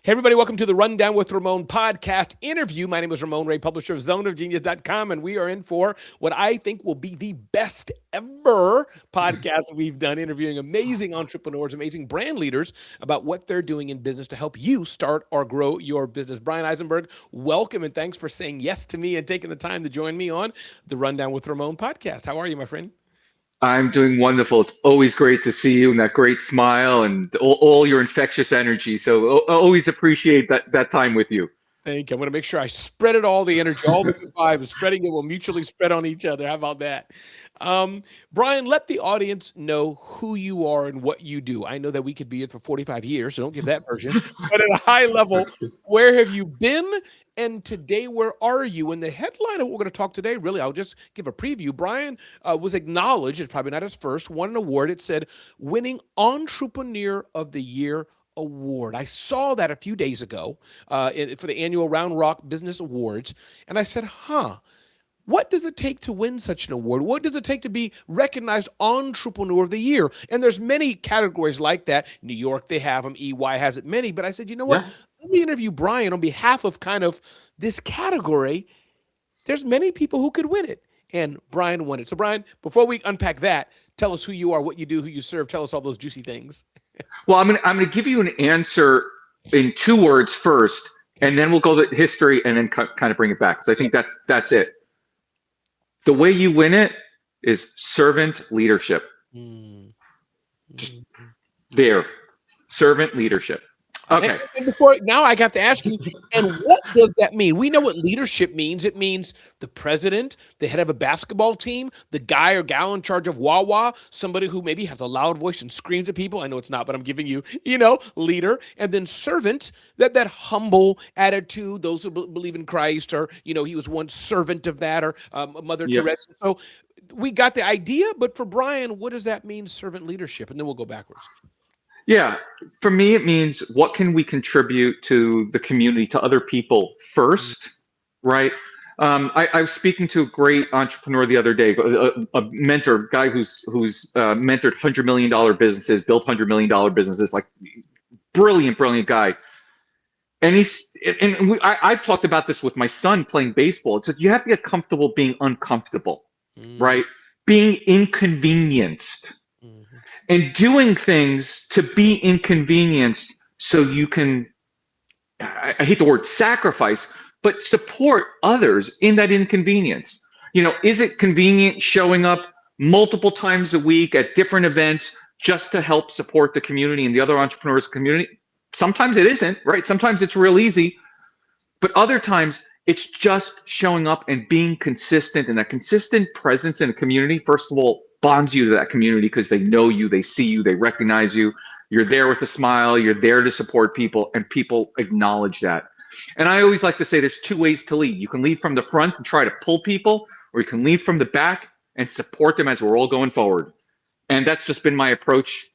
Hey, everybody, welcome to the Rundown with Ramon podcast interview. My name is Ramon Ray, publisher of zoneofgenius.com, and we are in for what I think will be the best ever podcast we've done, interviewing amazing entrepreneurs, amazing brand leaders about what they're doing in business to help you start or grow your business. Brian Eisenberg, welcome, and thanks for saying yes to me and taking the time to join me on the Rundown with Ramon podcast. How are you, my friend? I'm doing wonderful. It's always great to see you and that great smile and all your infectious energy. So I always appreciate that time with you. Thank you. I'm going to make sure I spread it all the energy, all the good vibes, spreading it will mutually spread on each other. How about that? Brian, let the audience know who you are and what you do. I know that we could be it for 45 years, so don't give that version. But at a high level, where have you been? And today, where are you? And the headline of what we're going to talk today, really, I'll just give a preview. Brian was acknowledged, it's probably not his first, won an award. It said, winning Entrepreneur of the Year award. I saw that a few days ago for the annual Round Rock Business Awards. And I said, what does it take to win such an award? What does it take to be recognized Entrepreneur of the Year? And there's many categories like that. New York, they have them. EY has it many. But I said, you know what? Yeah. Let me interview Brian on behalf of kind of this category. There's many people who could win it. And Brian won it. So Brian, before we unpack that, tell us who you are, what you do, who you serve. Tell us all those juicy things. Well, I'm gonna give you an answer in 2 words first, and then we'll go to history and then kind of bring it back. So I think that's it. The way you win it is servant leadership. Just there, servant leadership. Okay. And before now, I got to ask you, and what does that mean? We know what leadership means. It means the president, the head of a basketball team, the guy or gal in charge of Wawa, somebody who maybe has a loud voice and screams at people. I know it's not, but I'm giving you, leader. And then servant, that humble attitude, those who believe in Christ, or, he was once servant of that, or Mother Teresa. So we got the idea, but for Brian, what does that mean, servant leadership? And then we'll go backwards. Yeah, for me, it means what can we contribute to the community, to other people first, right? I was speaking to a great entrepreneur the other day, a mentor, guy who's mentored $100 million businesses, built $100 million businesses, like brilliant guy. And I've talked about this with my son playing baseball. It's like you have to get comfortable being uncomfortable, right? Being inconvenienced. And doing things to be inconvenienced so you can, I hate the word sacrifice, but support others in that inconvenience. Is it convenient showing up multiple times a week at different events just to help support the community and the other entrepreneurs community? Sometimes it isn't, right? Sometimes it's real easy, but other times it's just showing up and being consistent, and that consistent presence in a community, first of all, bonds you to that community because they know you, they see you, they recognize you. You're there with a smile, you're there to support people, and people acknowledge that. And I always like to say there's 2 ways to lead. You can lead from the front and try to pull people, or you can lead from the back and support them as we're all going forward. And that's just been my approach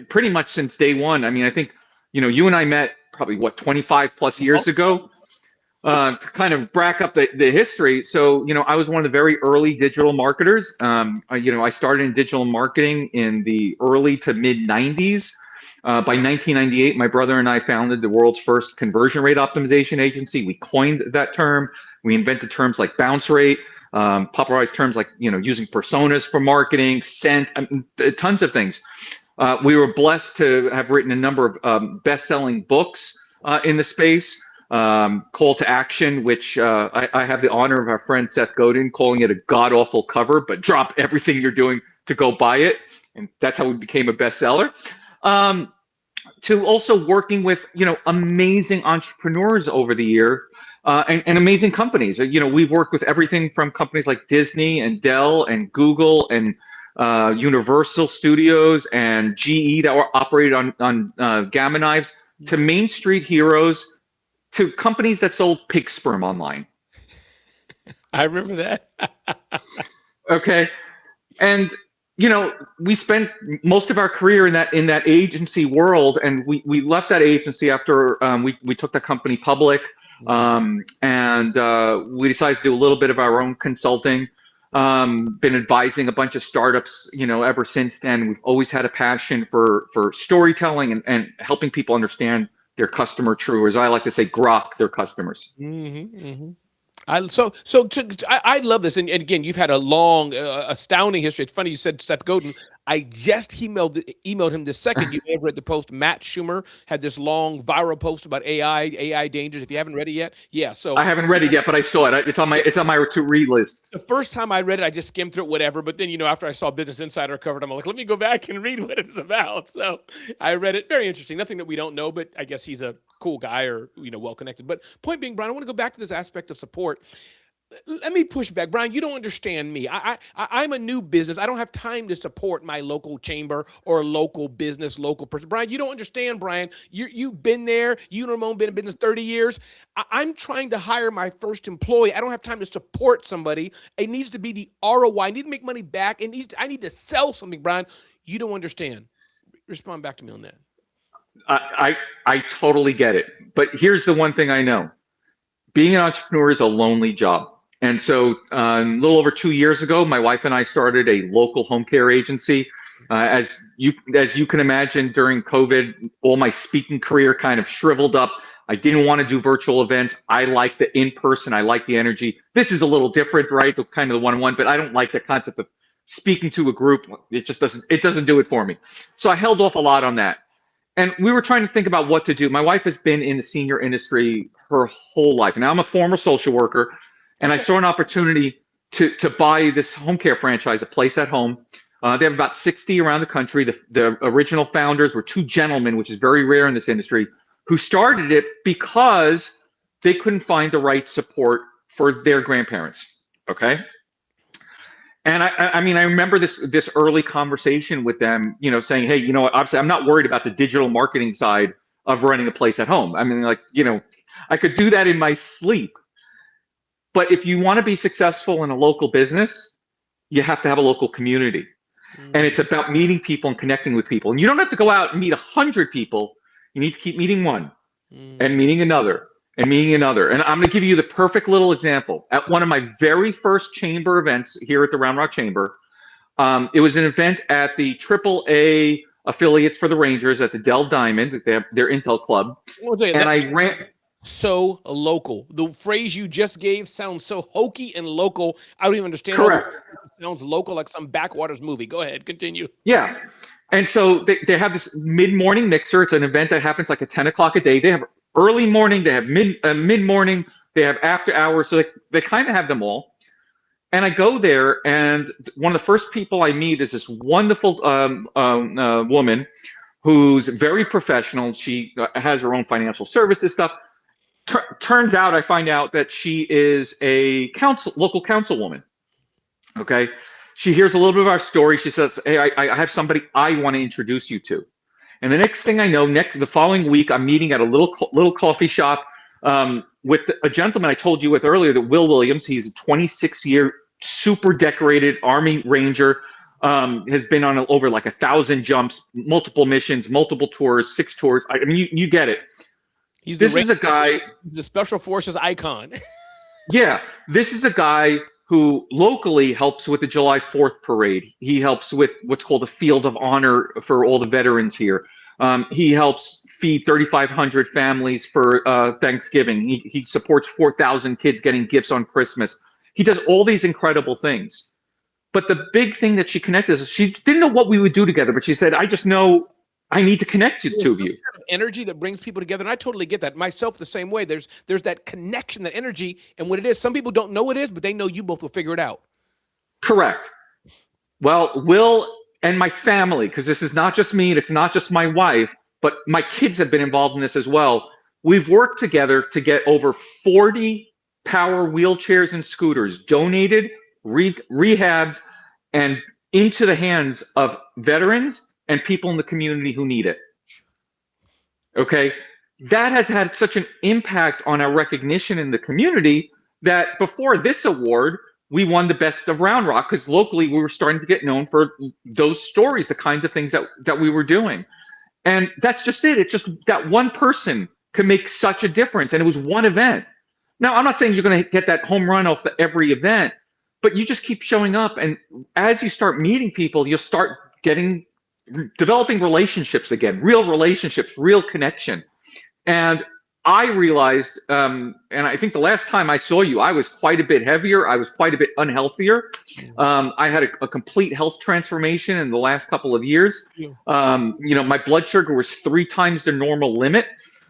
pretty much since day one. I mean, I think, you and I met probably 25 plus years ago. To kind of back up the history. So, I was one of the very early digital marketers. I started in digital marketing in the early to mid 90s. By 1998, my brother and I founded the world's first conversion rate optimization agency. We coined that term. We invented terms like bounce rate, popularized terms like, using personas for marketing, scent, tons of things. We were blessed to have written a number of best-selling books in the space. Call to Action, which I have the honor of our friend Seth Godin calling it a god-awful cover, but drop everything you're doing to go buy it. And that's how we became a bestseller. To also working with, amazing entrepreneurs over the year and amazing companies. We've worked with everything from companies like Disney and Dell and Google and Universal Studios and GE that were operated on Gamma knives, to Main Street heroes, to companies that sold pig sperm online. I remember that. Okay. And, we spent most of our career in that agency world, and we left that agency after we took the company public, and we decided to do a little bit of our own consulting. Been advising a bunch of startups, ever since then. We've always had a passion for storytelling and helping people understand their customer true, or as I like to say, grok their customers. I love this, and again, you've had a long, astounding history. It's funny you said Seth Godin. I just emailed him this second. You may have read the post. Matt Schumer had this long viral post about AI dangers. If you haven't read it yet, yeah. So I haven't read it yet, but I saw it. It's on my to read list. the first time I read it, I just skimmed through it, whatever. But then, after I saw Business Insider covered, I'm like, let me go back and read what it's about. So I read it. Very interesting. Nothing that we don't know, but I guess he's a cool guy or well connected. But point being, Brian, I want to go back to this aspect of support. Let me push back, Brian. You don't understand me. I'm a new business. I don't have time to support my local chamber or local business, local person. Brian, you don't understand, Brian. You've been there. You and Ramon been in business 30 years. I'm trying to hire my first employee. I don't have time to support somebody. It needs to be the ROI. I need to make money back. I need to sell something, Brian. You don't understand. Respond back to me on that. I totally get it. But here's the one thing I know. Being an entrepreneur is a lonely job. And so a little over 2 years ago, my wife and I started a local home care agency. As you can imagine, during COVID, all my speaking career kind of shriveled up. I didn't want to do virtual events. I like the in-person. I like the energy. This is a little different, right? The kind of the one-on-one, but I don't like the concept of speaking to a group. It just doesn't do it for me. So I held off a lot on that. And we were trying to think about what to do. My wife has been in the senior industry her whole life. Now I'm a former social worker. And I saw an opportunity to buy this home care franchise, A Place at Home. They have about 60 around the country. The original founders were two gentlemen, which is very rare in this industry, who started it because they couldn't find the right support for their grandparents. Okay. And I mean, I remember this early conversation with them, saying, hey, obviously I'm not worried about the digital marketing side of running A Place at Home. I mean, I could do that in my sleep. But if you want to be successful in a local business, you have to have a local community. And it's about meeting people and connecting with people. And you don't have to go out and meet 100 people. You need to keep meeting one and meeting another and meeting another. And I'm going to give you the perfect little example. At one of my very first chamber events here at the Round Rock Chamber, it was an event at the AAA affiliates for the Rangers at the Dell Diamond, their Intel Club. And I ran... So local. The phrase you just gave sounds so hokey and local. I don't even understand. Correct. It sounds local, like some backwaters movie. Go ahead, continue. Yeah. And so they have this mid-morning mixer. It's an event that happens like at 10 o'clock a day. They have early morning, they have mid-morning, they have after hours. So they kind of have them all. And I go there, and one of the first people I meet is this wonderful woman who's very professional. She has her own financial services stuff. Turns out, I find out that she is a local councilwoman. Okay, she hears a little bit of our story. She says, "Hey, I have somebody I want to introduce you to." And the next thing I know, the following week, I'm meeting at a little coffee shop with a gentleman I told you with earlier, that Will Williams. He's a 26-year super decorated Army Ranger. Has been on over like 1,000 jumps, multiple missions, multiple tours, 6 tours. I mean, you get it. This is a guy. He's a special forces icon. Yeah, this is a guy who locally helps with the July 4th parade. He helps with what's called a Field of Honor for all the veterans here. He helps feed 3,500 families for Thanksgiving. He supports 4,000 kids getting gifts on Christmas. He does all these incredible things. But the big thing that she connected is she didn't know what we would do together, but she said, I just know I need to connect you to you. Energy that brings people together, and I totally get that. Myself, the same way. There's that connection, that energy, and what it is. Some people don't know what it is, but they know you both will figure it out. Correct. Well, Will and my family, because this is not just me, and it's not just my wife, but my kids have been involved in this as well. We've worked together to get over 40 power wheelchairs and scooters donated, rehabbed, and into the hands of veterans and people in the community who need it. Okay, that has had such an impact on our recognition in the community that before this award, we won the Best of Round Rock, because locally we were starting to get known for those stories, the kinds of things that we were doing. And that's just it. It's just that one person can make such a difference. And it was one event. Now, I'm not saying you're going to get that home run off every event, but you just keep showing up. And as you start meeting people, you'll start developing relationships again, real relationships, real connection. And I realized, and I think the last time I saw you, I was quite a bit heavier. I was quite a bit unhealthier. I had a complete health transformation in the last couple of years. My blood sugar was 3 times the normal limit.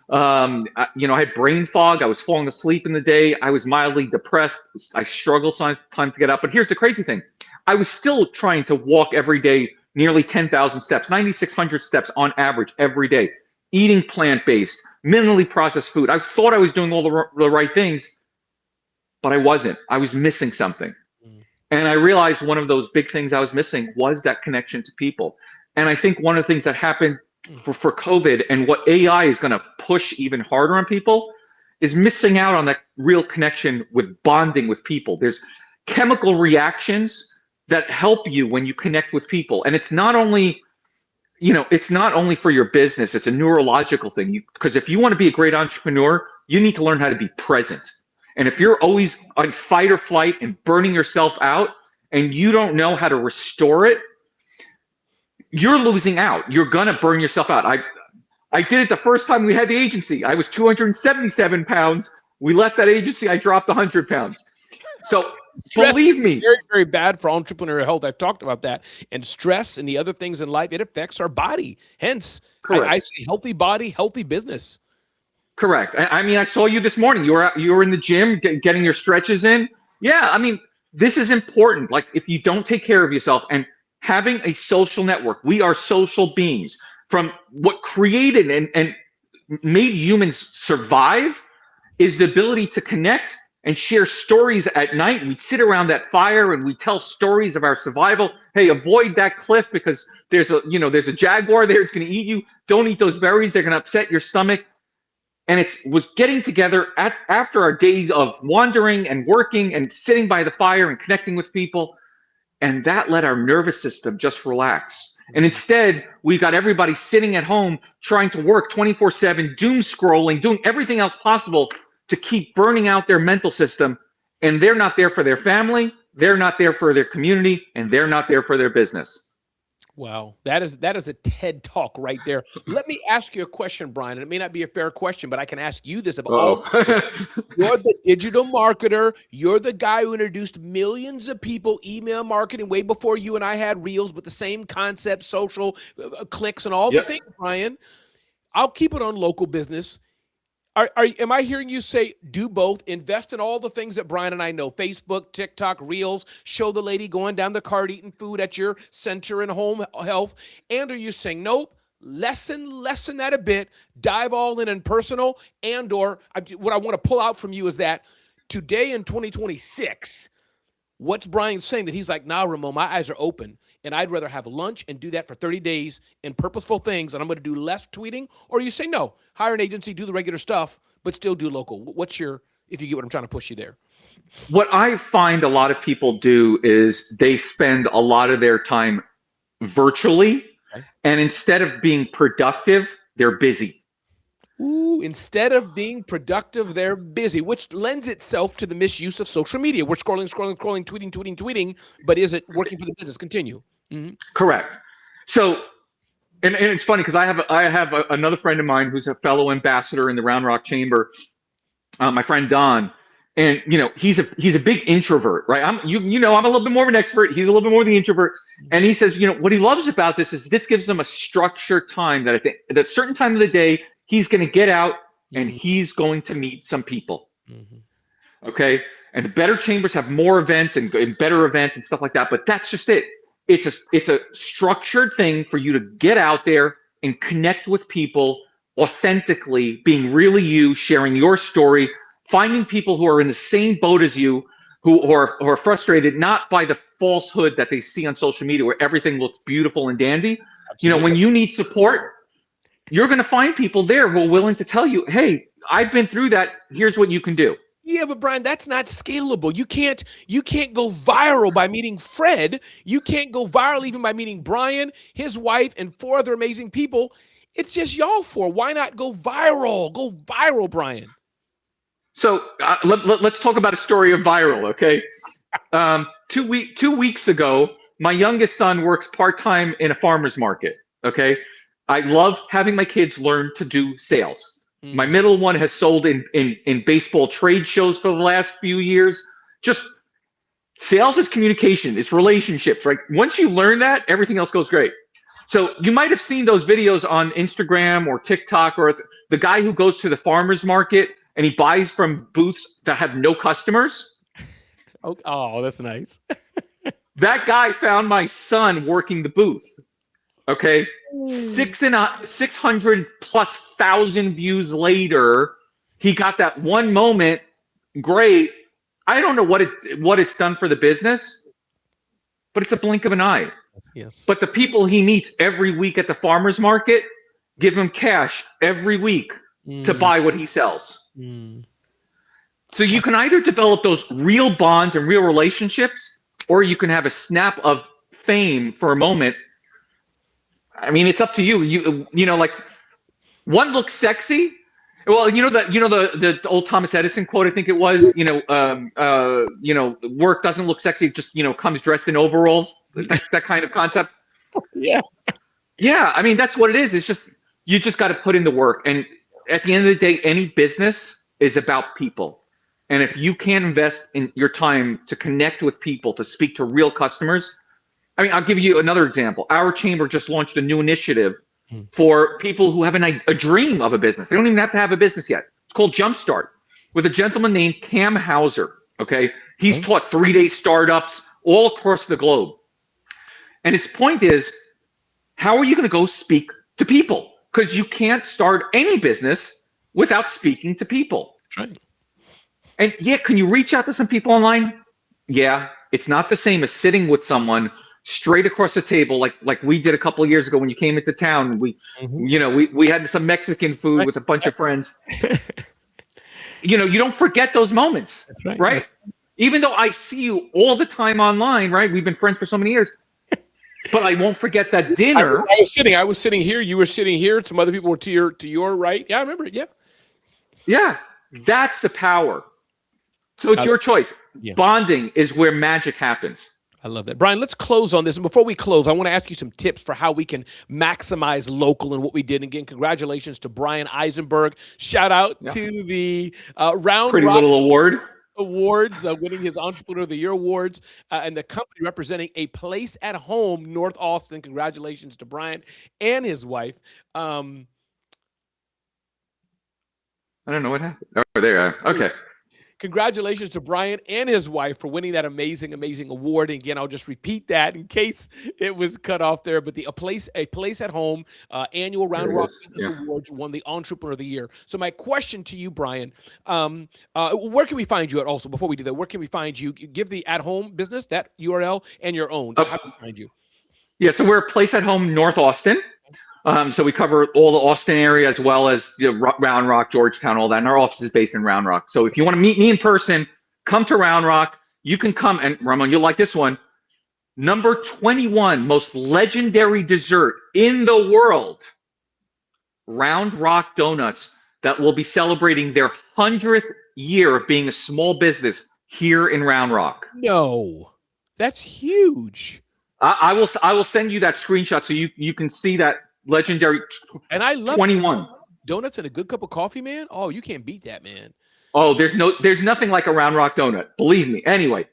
I had brain fog. I was falling asleep in the day. I was mildly depressed. I struggled sometimes to get up. But here's the crazy thing. I was still trying to walk every day, nearly 10,000 steps, 9,600 steps on average every day, eating plant-based, minimally processed food. I thought I was doing all the right things, but I wasn't. I was missing something. And I realized one of those big things I was missing was that connection to people. And I think one of the things that happened for COVID and what AI is going to push even harder on people is missing out on that real connection with bonding with people. There's chemical reactions that help you when you connect with people. And it's not only for your business, it's a neurological thing. Because if you want to be a great entrepreneur, you need to learn how to be present. And if you're always on fight or flight and burning yourself out and you don't know how to restore it, you're losing out. You're going to burn yourself out. I did it the first time we had the agency. I was 277 pounds. We left that agency. I dropped 100 pounds. So stress, believe me, very, very bad for entrepreneurial health. I've talked about that. And stress and the other things in life, it affects our body. Hence, I say healthy body, healthy business. Correct. I mean, I saw you this morning. You were in the gym getting your stretches in. Yeah, I mean, this is important. Like, if you don't take care of yourself and having a social network, we are social beings. From what created and made humans survive is the ability to connect and share stories at night. We'd sit around that fire and we tell stories of our survival. Hey, avoid that cliff because there's a jaguar there. It's going to eat you. Don't eat those berries. They're going to upset your stomach. And it was getting together after our days of wandering and working and sitting by the fire and connecting with people. And that let our nervous system just relax. And instead, we got everybody sitting at home trying to work 24/7, doom scrolling, doing everything else possible to keep burning out their mental system. And they're not there for their family, they're not there for their community, and they're not there for their business. Wow, that is a TED talk right there. Let me ask you a question, Brian. And it may not be a fair question, but I can ask you this about you're the digital marketer. You're the guy who introduced millions of people email marketing way before you and I had Reels with the same concept, social clicks and all the things, Brian. I'll keep it on local business. Am I hearing you say do both, invest in all the things that Brian and I know, Facebook, TikTok, Reels, show the lady going down the cart eating food at your center and home health? And are you saying, nope, lessen that a bit, dive all in personal, and or what I want to pull out from you is that today in 2026, what's Brian saying that he's like, nah, Ramon, my eyes are open. And I'd rather have lunch and do that for 30 days in purposeful things, and I'm going to do less tweeting? Or you say, no, hire an agency, do the regular stuff, but still do local. If you get what I'm trying to push you there? What I find a lot of people do is they spend a lot of their time virtually, and instead of being productive, they're busy. Ooh, instead of being productive, they're busy, which lends itself to the misuse of social media. We're scrolling, tweeting, but is it working for the business? Continue. Mm-hmm. Correct. So, and it's funny because I have another friend of mine who's a fellow ambassador in the Round Rock Chamber, my friend Don, and he's a big introvert, right? I'm a little bit more of an extrovert. He's a little bit more of the introvert, and he says, what he loves about this is this gives him a structured time that at a certain time of the day he's going to get out and he's going to meet some people. Mm-hmm. Okay, and the better chambers have more events and better events and stuff like that, but that's just it. It's a structured thing for you to get out there and connect with people authentically, being really you, sharing your story, finding people who are in the same boat as you, who are frustrated not by the falsehood that they see on social media where everything looks beautiful and dandy. Absolutely. When you need support, you're going to find people there who are willing to tell you, hey, I've been through that. Here's what you can do. Yeah, but Brian, that's not scalable. You can't go viral by meeting Fred. You can't go viral even by meeting Brian, his wife, and 4 other amazing people. It's just y'all 4. Why not go viral? Go viral, Brian. So let's talk about a story of viral, okay? 2 weeks ago, my youngest son works part-time in a farmer's market, okay? I love having my kids learn to do sales. My middle one has sold in baseball trade shows for the last few years. Just sales is communication, it's relationships, right? Once you learn that, everything else goes great. So you might have seen those videos on Instagram or TikTok, or the guy who goes to the farmer's market and he buys from booths that have no customers. Oh, that's nice. That guy found my son working the booth. Okay, 600 plus thousand views later, he got that one moment. Great. I don't know what it's done for the business, but it's a blink of an eye. Yes. But the people he meets every week at the farmer's market give him cash every week to buy what he sells. So you can either develop those real bonds and real relationships, or you can have a snap of fame for a moment. I mean, it's up to you. You know, like, one looks sexy. Well, the old Thomas Edison quote, I think it was, work doesn't look sexy, it just, comes dressed in overalls. That kind of concept. Yeah. Yeah, I mean, that's what it is. It's just, you just got to put in the work. And at the end of the day, any business is about people. And if you can't invest in your time to connect with people, to speak to real customers, I mean, I'll give you another example. Our chamber just launched a new initiative for people who have a dream of a business. They don't even have to have a business yet. It's called Jumpstart, with a gentleman named Cam Hauser. Okay, he's taught 3-day startups all across the globe. And his point is, how are you going to go speak to people? Because you can't start any business without speaking to people. That's right. And yeah, can you reach out to some people online? Yeah, it's not the same as sitting with someone straight across the table, like we did a couple of years ago when you came into town. We had some Mexican food with a bunch of friends. You don't forget those moments, right? Even though I see you all the time online, right? We've been friends for so many years, but I won't forget that dinner. I was sitting here. You were sitting here. Some other people were to your right. Yeah, I remember it. Yeah. Yeah, that's the power. So it's your choice. Yeah. Bonding is where magic happens. I love that. Brian, let's close on this. And before we close, I want to ask you some tips for how we can maximize local and what we did. And again, congratulations to Brian Eisenberg. Shout out to the Round Pretty Rock little award. Awards, winning his Entrepreneur of the Year awards, and the company representing A Place at Home, North Austin. Congratulations to Brian and his wife. I don't know what happened. Oh, there you are. Okay. Congratulations to Brian and his wife for winning that amazing, amazing award. And again, I'll just repeat that in case it was cut off there. But the A Place at Home annual Round Rock Business Awards won the Entrepreneur of the Year. So my question to you, Brian, where can we find you at also? Before we do that, where can we find you? Give the At Home business, that URL, and your own. How can we find you? Yeah, so we're A Place at Home North Austin. So we cover all the Austin area as well as Round Rock, Georgetown, all that. And our office is based in Round Rock. So if you want to meet me in person, come to Round Rock. You can come, and Ramon, you'll like this one. Number 21 most legendary dessert in the world, Round Rock Donuts, that will be celebrating their 100th year of being a small business here in Round Rock. No, that's huge. I will send you that screenshot so you can see that legendary. And I love 21 donuts and a good cup of coffee, man. Oh, you can't beat that, man. Oh, there's nothing like a Round Rock donut, believe me. Anyway,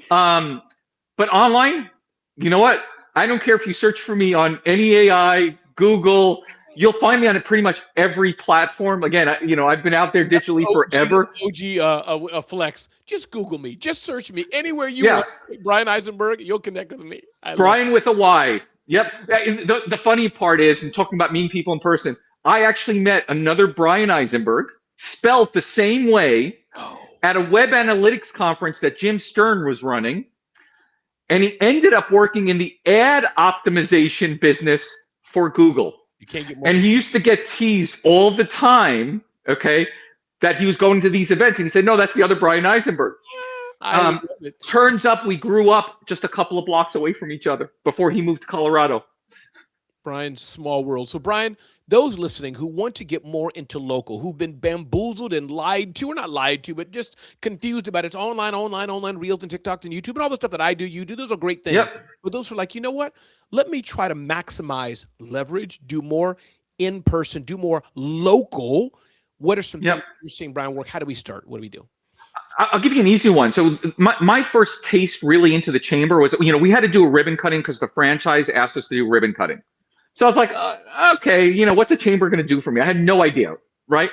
but online, you know what? I don't care if you search for me on any AI, Google. You'll find me on pretty much every platform. Again, I've been out there digitally forever. OG flex. Just Google me. Just search me anywhere you want. Brian Eisenberg, you'll connect with me. Brian with a Y. Yep. The funny part is, in talking about meeting people in person, I actually met another Brian Eisenberg, spelled the same way, at a web analytics conference that Jim Stern was running. And he ended up working in the ad optimization business for Google. You can't get more. And he used to get teased all the time, okay, that he was going to these events. And he said, no, that's the other Brian Eisenberg. Turns up we grew up just a couple of blocks away from each other before he moved to Colorado. Brian, small world. So, Brian, those listening who want to get more into local, who've been bamboozled and lied to, or not lied to, but just confused about it's online, Reels and TikToks and YouTube and all the stuff that I do, you do, those are great things. Yep. But those who are like, you know what? Let me try to maximize leverage, do more in person, do more local. What are some Yep. things you're seeing Brian work? How do we start? What do we do? I'll give you an easy one. So my first taste really into the chamber was, we had to do a ribbon cutting because the franchise asked us to do ribbon cutting. So I was like, okay, what's a chamber going to do for me? I had no idea, right?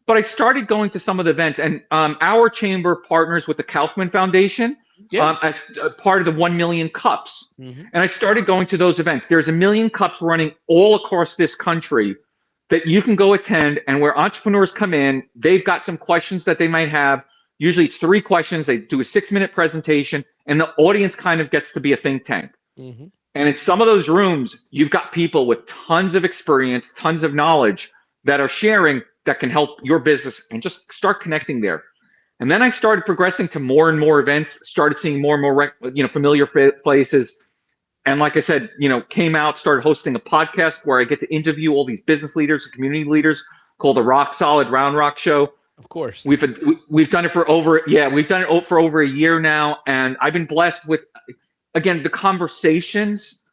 But I started going to some of the events, and our chamber partners with the Kaufman Foundation as part of the 1 million cups. Mm-hmm. And I started going to those events. There's 1 million cups running all across this country that you can go attend, and where entrepreneurs come in, they've got some questions that they might have. Usually it's 3 questions. They do a 6-minute presentation, and the audience kind of gets to be a think tank. Mm-hmm. And in some of those rooms, you've got people with tons of experience, tons of knowledge that are sharing that can help your business, and just start connecting there. And then I started progressing to more and more events, started seeing more and more, familiar places. And like I said, came out, started hosting a podcast where I get to interview all these business leaders and community leaders called the Rock Solid Round Rock Show. Of course. We've done it for over a year now. And I've been blessed with, again, the conversations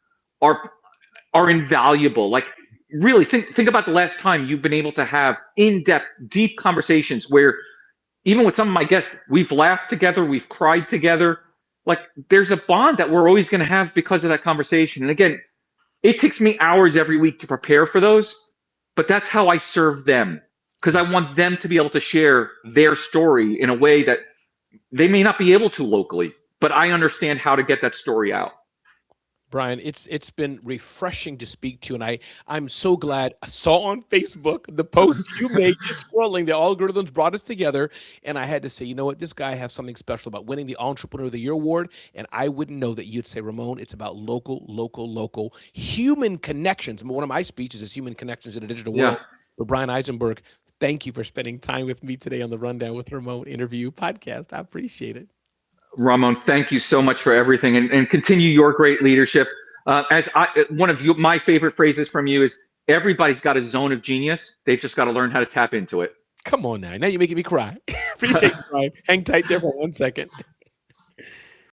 are invaluable. Like, really think about the last time you've been able to have in-depth, deep conversations where even with some of my guests, we've laughed together, we've cried together. Like, there's a bond that we're always going to have because of that conversation. And again, it takes me hours every week to prepare for those, but that's how I serve them, because I want them to be able to share their story in a way that they may not be able to locally, but I understand how to get that story out. Brian, it's been refreshing to speak to you, and I'm so glad. I saw on Facebook the post you made, just scrolling. The algorithms brought us together, and I had to say, you know what, this guy has something special about winning the Entrepreneur of the Year award, and I wouldn't know that you'd say, Ramon, it's about local human connections. One of my speeches is human connections in a digital world. But Brian Eisenberg, thank you for spending time with me today on the Rundown with Ramon interview podcast. I appreciate it. Ramon, thank you so much for everything, and continue your great leadership. One of my favorite phrases from you is, everybody's got a zone of genius. They've just got to learn how to tap into it. Come on now. Now you're making me cry. Appreciate it, Brian. Hang tight there for 1 second.